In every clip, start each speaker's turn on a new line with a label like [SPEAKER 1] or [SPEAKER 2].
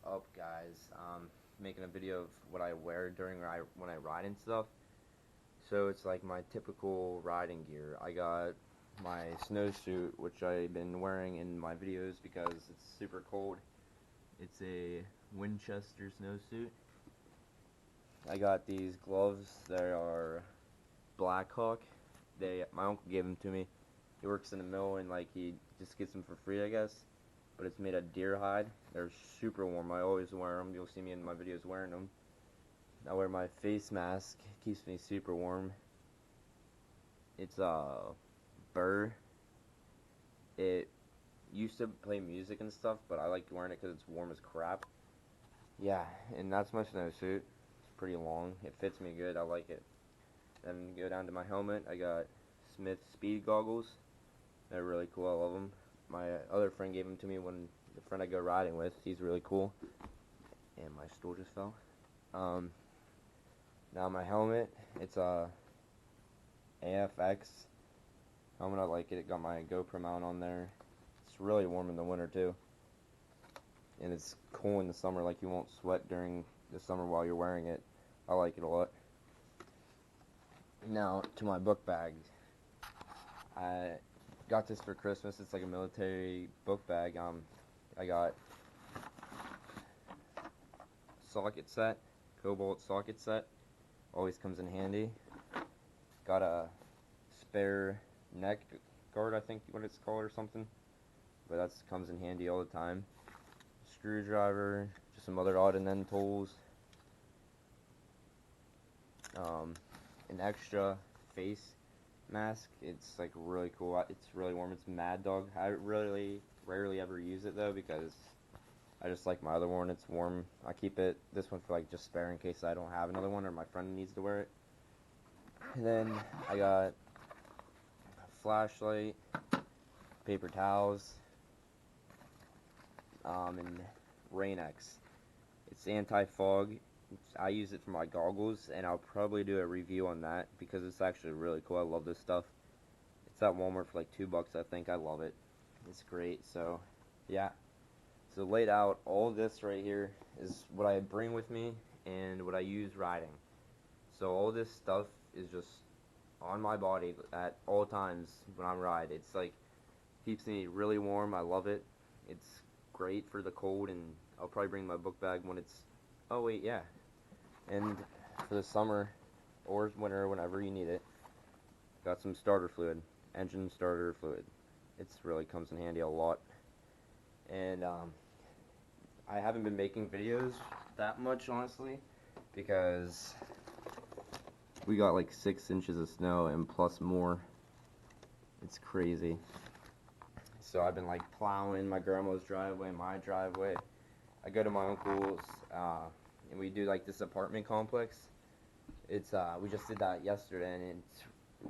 [SPEAKER 1] up, guys? Making a video of what I wear during when I ride and stuff. So it's like my typical riding gear. I got my snowsuit, which I've been wearing in my videos because it's super cold. It's a Winchester snowsuit. I got these gloves that are Blackhawk. My uncle gave them to me. He works in the mill and like he just gets them for free, I guess. But it's made of deer hide. They're super warm. I always wear them. You'll see me in my videos wearing them. I wear my face mask. It keeps me super warm. It's Burr. It used to play music and stuff, but I like wearing it because it's warm as crap. Yeah, and that's my snowsuit. It's pretty long. It fits me good. I like it. Then go down to my helmet. I got Smith Speed goggles. They're really cool. I love them. My other friend gave them to me when the friend I go riding with. He's really cool. And my stool just fell. Um, Now my helmet. It's a AFX helmet. I like it. It got my GoPro mount on there. It's really warm in the winter too, and it's cool in the summer. Like you won't sweat during the summer while you're wearing it. I like it a lot. Now to my book bag. I got this for Christmas. It's like a military book bag. I got socket set, Cobalt socket set. Always comes in handy. Got a spare neck guard, I think what it's called or something. But that comes in handy all the time. Screwdriver, just some other odd and end tools. An extra face mask. It's like really cool. It's really warm. It's Mad Dog. I really rarely ever use it though because I just like my other one. It's warm. I keep this one for like just spare in case I don't have another one or my friend needs to wear it. And then I got a flashlight, paper towels, and Rain-X. It's anti-fog. I use it for my goggles, and I'll probably do a review on that because it's actually really cool. I love this stuff. It's at Walmart for like $2, I think. I love it. It's great. So, yeah. So laid out, all this right here is what I bring with me and what I use riding. So all this stuff is just on my body at all times when I'm riding. It's like keeps me really warm. I love it. It's great for the cold, and I'll probably bring my book bag when it's. Oh wait, yeah. And for the summer or winter, whenever you need it, got some starter fluid, engine starter fluid. It's really comes in handy a lot. And I haven't been making videos that much, honestly, because we got like 6 inches of snow and plus more. It's crazy. So I've been like plowing my grandma's driveway, my driveway. I go to my uncle's, and we do like this apartment complex. It's we just did that yesterday, and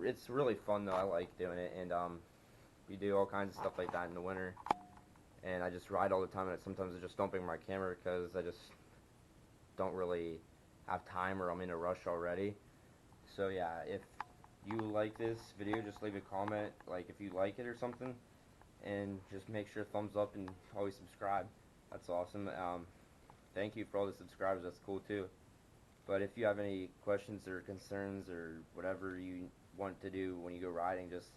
[SPEAKER 1] it's really fun though. I like doing it, and we do all kinds of stuff like that in the winter. And I just ride all the time, and sometimes I just don't bring my camera because I just don't really have time or I'm in a rush already. So yeah, if you like this video, just leave a comment, like if you like it or something, and just make sure thumbs up and always subscribe. That's awesome. Thank you for all the subscribers. That's cool too. But if you have any questions or concerns or whatever you want to do when you go riding, just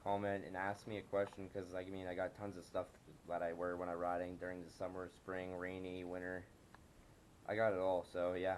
[SPEAKER 1] comment and ask me a question because I got tons of stuff that I wear when I'm riding during the summer, spring, rainy, winter. I got it all. So yeah.